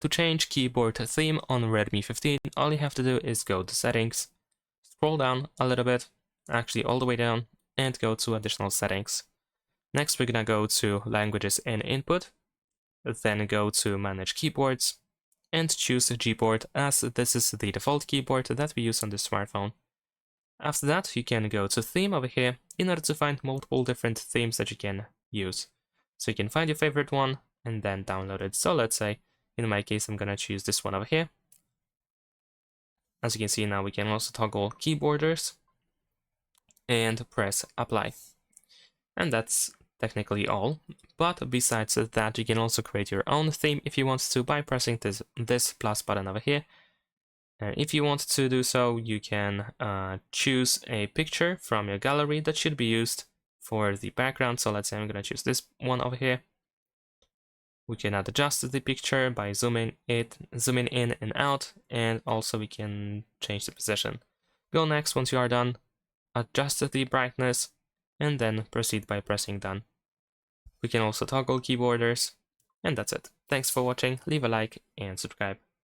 To change keyboard theme on Redmi 15, all you have to do is go to Settings, scroll down a little bit, actually all the way down, and go to Additional Settings. Next, we're gonna go to Languages and Input, then go to Manage Keyboards, and choose Gboard, as this is the default keyboard that we use on the smartphone. After that, you can go to Theme over here in order to find multiple different themes that you can use. So you can find your favorite one and then download it. So let's say, in my case, I'm gonna choose this one over here. As you can see now, we can also toggle key borders and press Apply. And that's technically all. But besides that, you can also create your own theme if you want to by pressing this plus button over here. And if you want to do so, you can choose a picture from your gallery that should be used for the background. So let's say I'm going to choose this one over here. We can adjust the picture by zooming in and out, and also we can change the position. Go next once you are done, adjust the brightness, and then proceed by pressing done. We can also toggle key borders, and that's it. Thanks for watching, leave a like and subscribe.